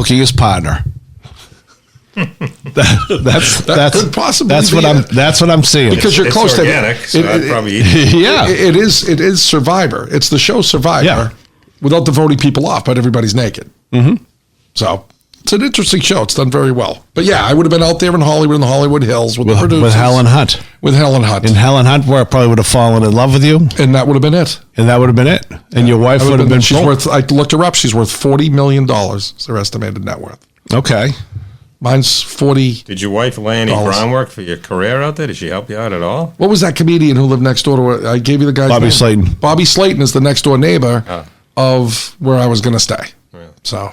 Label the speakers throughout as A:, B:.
A: booking his partner. That could possibly that's what I'm seeing.
B: Because you're close
C: organic,
B: to
C: so I'd probably eat it.
A: Yeah.
B: It is Survivor. It's the show Survivor without the voting people off, but everybody's naked. Mm-hmm. So it's an interesting show. It's done very well. But yeah, I would have been out there in Hollywood, in the Hollywood Hills with the producers.
A: With Helen Hunt.
B: With Helen Hunt.
A: And Helen Hunt probably would have fallen in love with you.
B: And that would have been it.
A: And your wife would have been...
B: She's worth, I looked her up, she's worth $40 million. Is her estimated net worth.
A: Okay.
B: Mine's 40.
C: Did your wife lay any groundwork for your career out there? Did she help you out at all?
B: What was that comedian who lived next door to I gave you the guy's
A: Bobby
B: name?
A: Slayton.
B: Bobby Slayton is the next door neighbor of where I was going to stay. Yeah. So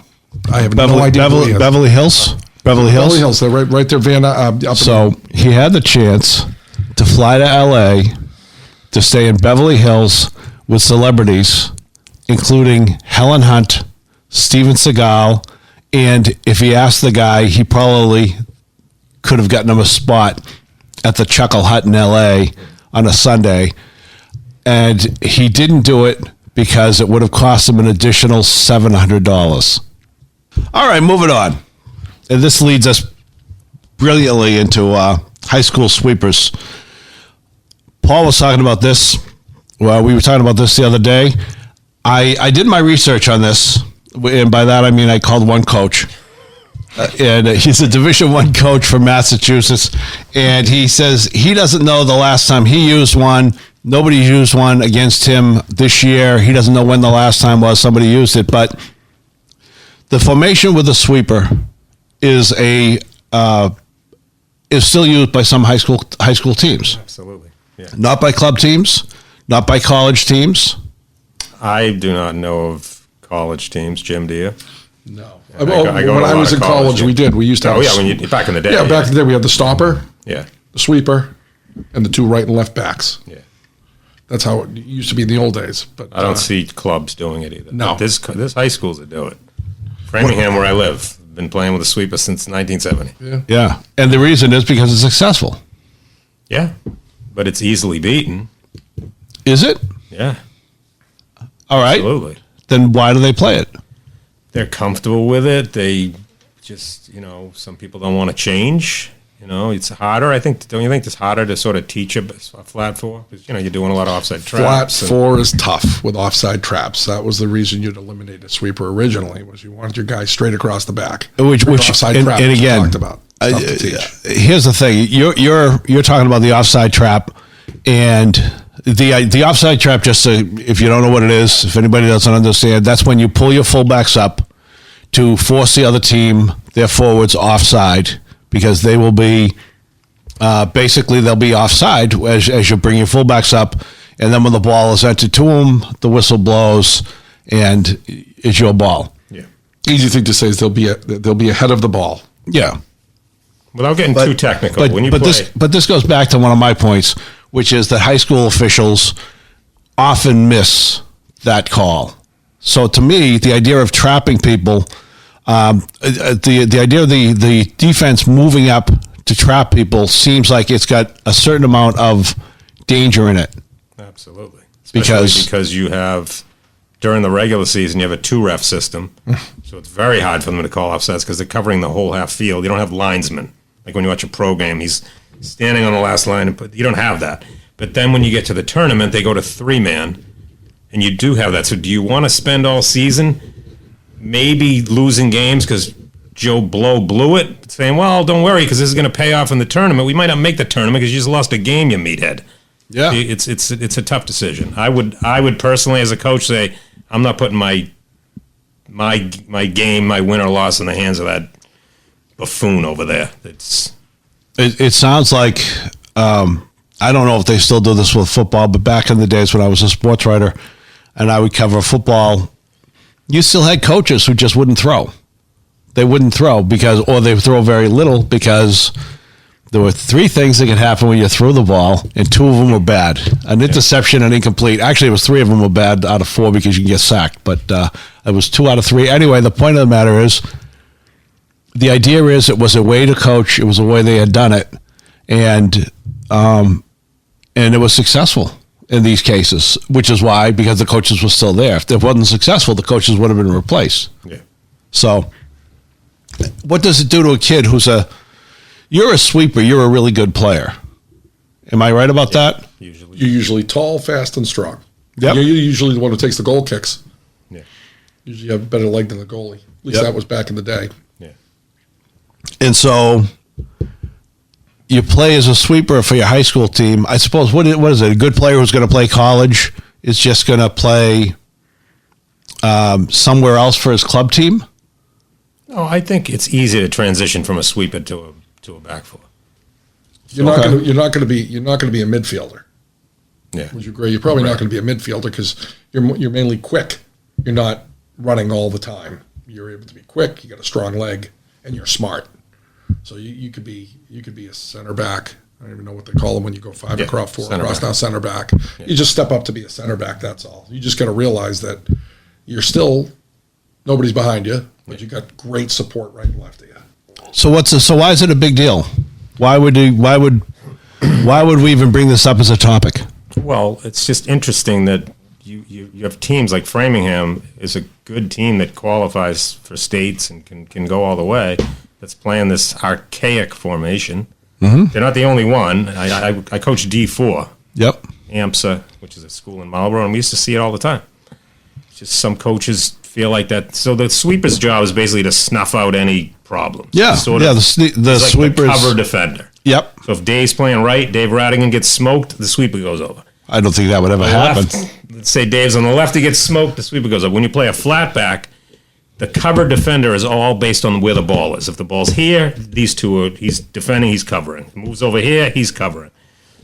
B: I have no idea.
A: Beverly Hills? Beverly Hills?
B: They're right there.
A: So he had the chance to fly to L.A. to stay in Beverly Hills with celebrities, including Helen Hunt, Steven Seagal, and if he asked the guy, he probably could have gotten him a spot at the Chuckle Hut in L.A. on a Sunday. And he didn't do it because it would have cost him an additional $700. All right, moving on. And this leads us brilliantly into high school sweepers. Paul was talking about this. Well, we were talking about this the other day. I did my research on this. And by that, I mean I called one coach. And he's a Division I coach from Massachusetts. And he says he doesn't know the last time he used one. Nobody used one against him this year. He doesn't know when the last time was somebody used it. But the formation with the sweeper is still used by some high school teams.
C: Absolutely. Yeah.
A: Not by club teams, not by college teams.
C: I do not know of college teams. Jim, do you?
B: No.
C: Yeah,
B: when I was in college, we did. We used to have
C: back in the day.
B: Yeah, back in the day, we had the stopper,
C: the
B: sweeper, and the two right and left backs.
C: Yeah.
B: That's how it used to be in the old days. But
C: I don't see clubs doing it either.
B: No.
C: But there's high schools that do it. Framingham, where I live, been playing with a sweeper since 1970.
A: Yeah. And the reason is because it's successful.
C: Yeah. But it's easily beaten.
A: Is it?
C: Yeah.
A: All right.
C: Absolutely.
A: Then why do they play it?
C: They're comfortable with it. They just, some people don't want to change. It's harder. Don't you think it's harder to sort of teach a flat four? Because, you're doing a lot of offside traps.
B: Flat four is tough with offside traps. That was the reason you'd eliminate a sweeper originally, was you wanted your guy straight across the back.
A: Which
B: offside trap,
A: and again,
B: talked about.
A: Here's the thing. You're talking about the offside trap, and the offside trap, just so if you don't know what it is, if anybody doesn't understand, that's when you pull your fullbacks up to force the other team, their forwards, offside, because they will be basically they'll be offside as you bring your fullbacks up, and then when the ball is entered to them, the whistle blows, and it's your ball.
B: Yeah, easy thing to say is they'll be ahead of the ball.
A: Yeah,
C: without getting too technical.
A: But this goes back to one of my points, which is that high school officials often miss that call. So to me, the idea of trapping people. The idea of the defense moving up to trap people seems like it's got a certain amount of danger in it.
C: Absolutely. Especially because you have, during the regular season, you have a 2-ref system. So it's very hard for them to call offsides because they're covering the whole half field. You don't have linesmen. Like when you watch a pro game, he's standing on the last line. You don't have that. But then when you get to the tournament, they go to 3-man, and you do have that. So do you want to spend all season maybe losing games because Joe Blow blew it, saying, well, don't worry, because this is going to pay off in the tournament. We might not make the tournament because you just lost a game, you meathead.
A: Yeah.
C: It's a tough decision. I would personally, as a coach, say, I'm not putting my game, my win or loss in the hands of that buffoon over there.
A: It sounds like, I don't know if they still do this with football, but back in the days when I was a sports writer and I would cover football, you still had coaches who just wouldn't throw. They wouldn't throw or they throw very little because there were 3 things that could happen when you threw the ball, and 2 of them were bad. An interception and incomplete. Actually, it was 3 of them were bad out of 4 because you can get sacked, but it was 2 out of 3. Anyway, the point of the matter is, the idea is it was a way to coach. It was a way they had done it, and it was successful in these cases, which is why, because the coaches were still there. If it wasn't successful, the coaches would have been replaced.
C: Yeah.
A: So what does it do to a kid you're a sweeper, you're a really good player. Am I right about that?
B: You're usually tall, fast, and strong.
A: Yep.
B: You're usually the one who takes the goal kicks.
C: Yeah.
B: Usually you have a better leg than the goalie. At least that was back in the day.
C: Yeah.
A: And so you play as a sweeper for your high school team. I suppose, what is it? A good player who's going to play college is just going to play somewhere else for his club team?
C: Oh, I think it's easy to transition from a sweeper to a back four.
B: You're not going to be a midfielder.
C: Yeah.
B: Would you agree? You're probably not going to be a midfielder because you're mainly quick. You're not running all the time. You're able to be quick. You got a strong leg, and you're smart. So you could be a center back. I don't even know what they call them when you go 5 across, 4 across. Now center back. Yeah. You just step up to be a center back. That's all. You just got to realize that you're still nobody's behind you, but you got great support right and left of you.
A: So why is it a big deal? Why would we even bring this up as a topic?
C: Well, it's just interesting that you have teams like Framingham is a good team that qualifies for states and can go all the way. That's playing this archaic formation. Mm-hmm. They're not the only one. I coach D4.
A: Yep.
C: AMSA, which is a school in Marlboro, and we used to see it all the time. It's just some coaches feel like that. So the sweeper's job is basically to snuff out any problems.
A: Yeah, the sweeper's
C: the cover defender.
A: Yep.
C: So if Dave's playing right, Dave Rattigan gets smoked, the sweeper goes over.
A: I don't think that would ever happen.
C: Let's say Dave's on the left, he gets smoked, the sweeper goes over. When you play a flat back, the cover defender is all based on where the ball is. If the ball's here, these two he's defending, he's covering. Moves over here, he's covering.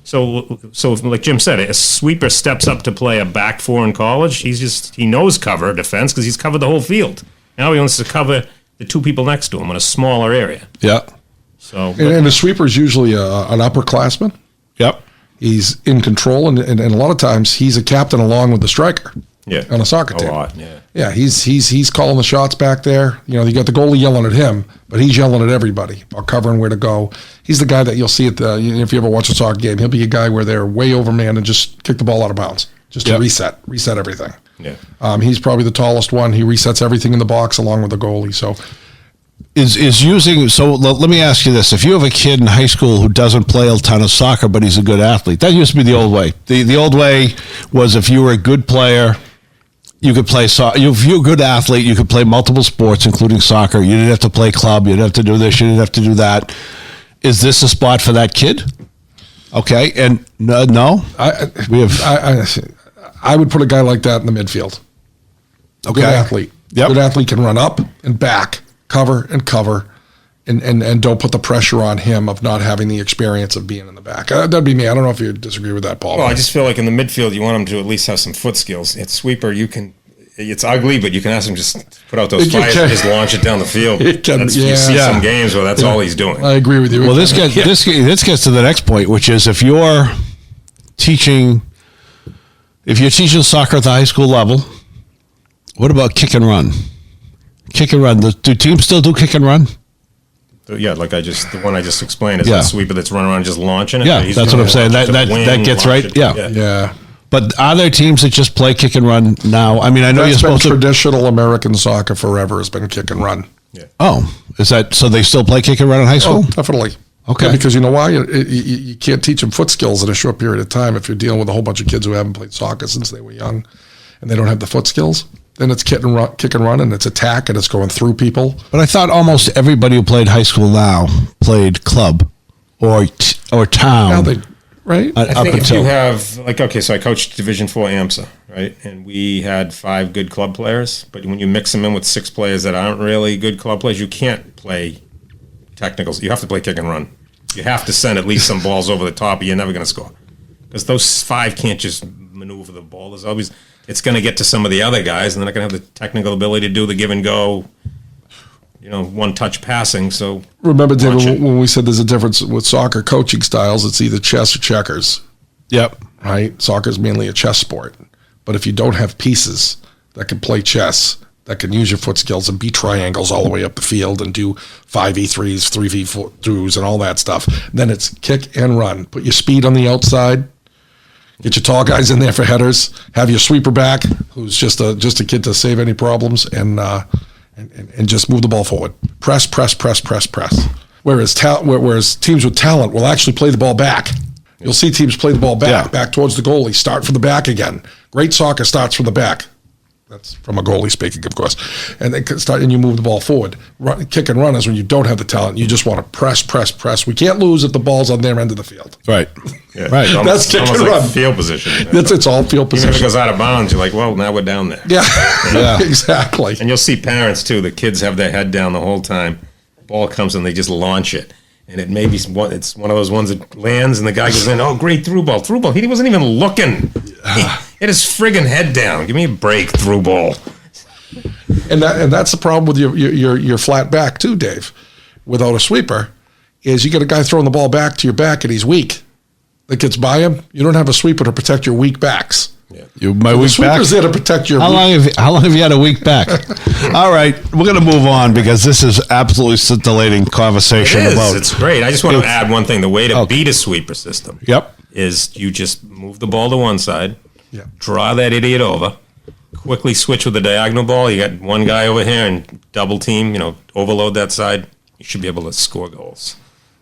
C: So like Jim said, a sweeper steps up to play a back four in college. He knows cover defense because he's covered the whole field. Now he wants to cover the two people next to him in a smaller area.
A: Yeah.
C: So
B: and the sweeper is usually an upperclassman.
A: Yep.
B: He's in control, and a lot of times he's a captain along with the striker.
C: Yeah.
B: On a soccer team.
C: A lot. Yeah.
B: Yeah. He's calling the shots back there. You got the goalie yelling at him, but he's yelling at everybody about covering where to go. He's the guy that you'll see if you ever watch a soccer game. He'll be a guy where they're way over man and just kick the ball out of bounds, just to reset everything.
C: Yeah.
B: He's probably the tallest one. He resets everything in the box along with the goalie. So.
A: Let me ask you this. If you have a kid in high school who doesn't play a ton of soccer, but he's a good athlete, that used to be the old way. The old way was if you were a good player, you could play soccer. If you're a good athlete, you could play multiple sports, including soccer. You didn't have to play club. You didn't have to do this. You didn't have to do that. Is this a spot for that kid? Okay. And no?
B: I would put a guy like that in the midfield.
A: Okay.
B: Good athlete.
A: Yep.
B: Good athlete can run up and back, cover, and don't put the pressure on him of not having the experience of being in the back. That'd be me. I don't know if you disagree with that, Paul.
C: Well, I just feel like in the midfield, you want him to at least have some foot skills. At sweeper, it's ugly, but you can ask him just put out those fires and just launch it down the field. You see some games where that's all he's doing.
B: I agree with you.
A: Well, this gets to the next point, which is if you're teaching soccer at the high school level, what about kick and run? Kick and run. Do teams still do kick and run?
C: Yeah, the one I just explained is the sweeper that's running around just launching it.
A: Yeah, that's what I'm saying. That gets right.
B: Yeah.
A: But are there teams that just play kick and run now? I mean, I know you're supposed to.
B: Traditional American soccer forever has been kick and run.
C: Yeah.
A: Oh, is that so? They still play kick and run in high school?
B: Oh, definitely.
A: Okay.
B: Yeah, because you know why? You can't teach them foot skills in a short period of time if you're dealing with a whole bunch of kids who haven't played soccer since they were young, and they don't have the foot skills. Then it's kick and run, and it's attack, and it's going through people.
A: But I thought almost everybody who played high school now played club or town.
B: Now right?
C: I think if you have, so I coached Division IV AMSA, right? And we had 5 good club players, but when you mix them in with 6 players that aren't really good club players, you can't play technicals. You have to play kick and run. You have to send at least some balls over the top, or you're never going to score. Because those 5 can't just maneuver the ball. There's always... It's going to get to some of the other guys, and they're not going to have the technical ability to do the give and go, one-touch passing. So
B: remember, David, when we said there's a difference with soccer coaching styles, it's either chess or checkers.
A: Yep.
B: Right? Soccer is mainly a chess sport. But if you don't have pieces that can play chess, that can use your foot skills and beat triangles all the way up the field and do 5v3s, 3v2s, and all that stuff, then it's kick and run. Put your speed on the outside. Get your tall guys in there for headers. Have your sweeper back, who's just a kid to save any problems, and and just move the ball forward. Press. Whereas teams with talent will actually play the ball back. You'll see teams play the ball back towards the goalie, start from the back again. Great soccer starts from the back. That's from a goalie speaking, of course. And then you move the ball forward. Kick and run is when you don't have the talent. You just want to press. We can't lose if the ball's on their end of the field.
A: Right.
C: Yeah.
A: Right.
B: That's kick and run.
C: Like field position.
B: It's all field position.
C: Even if it goes out of bounds, you're like, well, now we're down there.
B: Yeah. Exactly.
C: And you'll see parents, too. The kids have their head down the whole time. Ball comes and they just launch it. And it's one of those ones that lands and the guy goes in, oh, great through ball. He wasn't even looking. He had his friggin' head down. Give me a break, through ball.
B: And that's the problem with your flat back too, Dave. Without a sweeper, is you get a guy throwing the ball back to your back and he's weak. That gets by him. You don't have a sweeper to protect your weak backs.
A: Yeah. My weak back.
B: The sweeper's there to protect your.
A: How long have you had a weak back? All right, we're going to move on because this is absolutely scintillating conversation.
C: It's great. I just want to add one thing. The way to beat a sweeper system. Is you just move the ball to one side. Draw that idiot over. Quickly switch with the diagonal ball. You got one guy over here and double team. Overload that side. You should be able to score goals.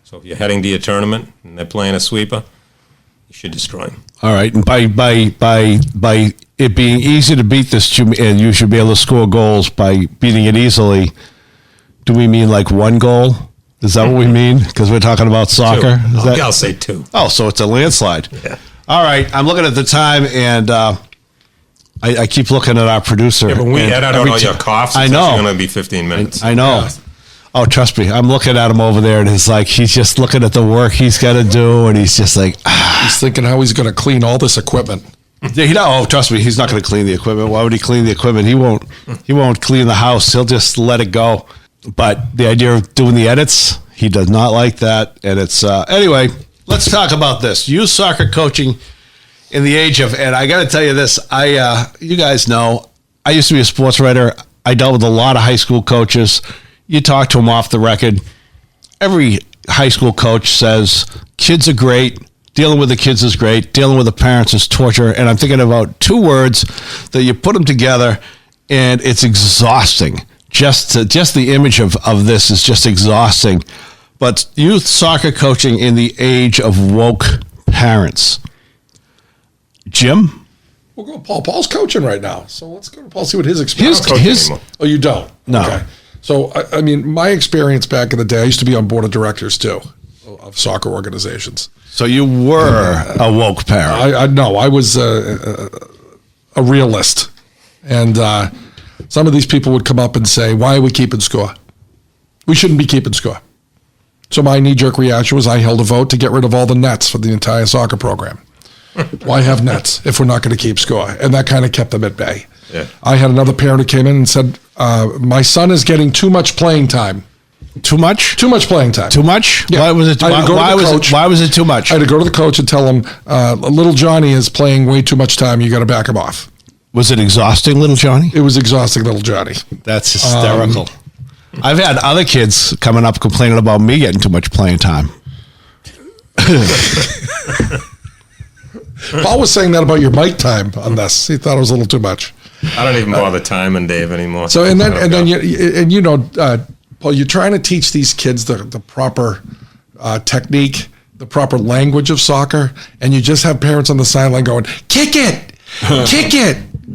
C: So if you're heading to your tournament and they're playing a sweeper, you should destroy them.
A: All right, and by it being easy to beat this, and you should be able to score goals by beating it easily. Do we mean like one goal? Is that what we mean? Because we're talking about soccer.
C: I'll say 2.
A: Oh, so it's a landslide.
C: Yeah.
A: All right, I'm looking at the time, and I keep looking at our producer.
C: Yeah, but we edit out all your coughs.
A: I know.
C: It's going to be 15 minutes.
A: I know.
C: Yeah.
A: Oh, trust me. I'm looking at him over there, and it's like he's just looking at the work he's got to do, and he's just like,
B: He's thinking how he's going to clean all this equipment.
A: Yeah, trust me, he's not going to clean the equipment. Why would he clean the equipment? He won't clean the house. He'll just let it go. But the idea of doing the edits, he does not like that. And it's anyway. Let's talk about this youth soccer coaching in the age of. And I got to tell you this. You guys know, I used to be a sports writer. I dealt with a lot of high school coaches. You talk to them off the record. Every high school coach says kids are great. Dealing with the kids is great. Dealing with the parents is torture. And I'm thinking about 2 words that you put them together, and it's exhausting. Just the image of this is just exhausting. But youth soccer coaching in the age of woke parents. Jim?
B: We'll go Paul. Paul's coaching right now. So let's go to Paul, see what his experience. Oh, you don't?
A: No.
B: Okay. So, I mean, my experience back in the day, I used to be on board of directors, too, of soccer organizations.
A: So you were a woke parent.
B: No, I was a realist. And some of these people would come up and say, why are we keeping score? We shouldn't be keeping score. So my knee-jerk reaction was I held a vote to get rid of all the nets for the entire soccer program. Why have nets if we're not going to keep score? And that kind of kept them at bay. Yeah. I had another parent who came in and said, my son is getting too much playing time.
A: Too much?
B: Too much playing time.
A: Too much?
B: Yeah.
A: Why was it? Why was it too much?
B: I had to go to the coach and tell him, little Johnny is playing way too much time. You got to back him off.
A: Was it exhausting, little Johnny?
B: It was exhausting, little Johnny.
A: That's hysterical. I've had other kids coming up complaining about me getting too much playing time.
B: Paul was saying that about your mic time on this. He thought it was a little too much.
C: I don't even bother timing Dave anymore.
B: So Paul, you're trying to teach these kids the proper technique, the proper language of soccer, and you just have parents on the sideline going, "Kick it,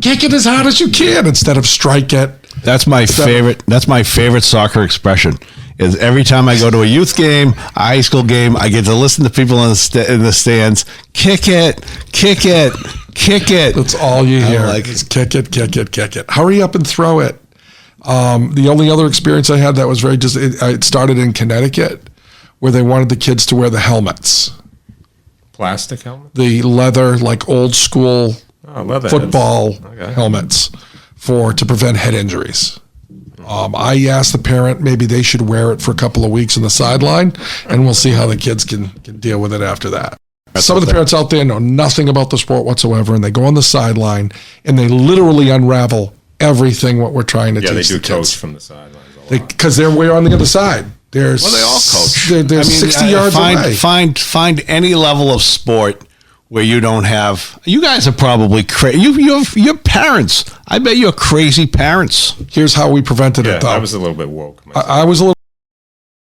B: kick it as hard as you can," instead of strike it.
A: That's my favorite. That's my favorite soccer expression. Is every time I go to a youth game, a high school game, I get to listen to people in the stands. Kick it, kick it, kick it.
B: That's all you hear. It's kick it, kick it, kick it. Hurry up and throw it. The only other experience I had that was it started in Connecticut, where they wanted the kids to wear the helmets.
C: Plastic helmets?
B: The leather, like old school football helmets to prevent head injuries. I asked the parent maybe they should wear it for a couple of weeks on the sideline, and we'll see how the kids can deal with it after that. Some of the parents out there know nothing about the sport whatsoever, and they go on the sideline, and they literally unravel everything what we're trying to teach the kids.
C: Yeah, they do coach from the sidelines a lot.
B: Because they're way on the other side. They all
A: coach.
B: They're 60 yards away.
A: Find any level of sport where you don't have. You guys are probably crazy. Your parents. I bet you're crazy parents.
B: Here's how we prevented it, though.
C: I was a little bit woke.
B: I was a little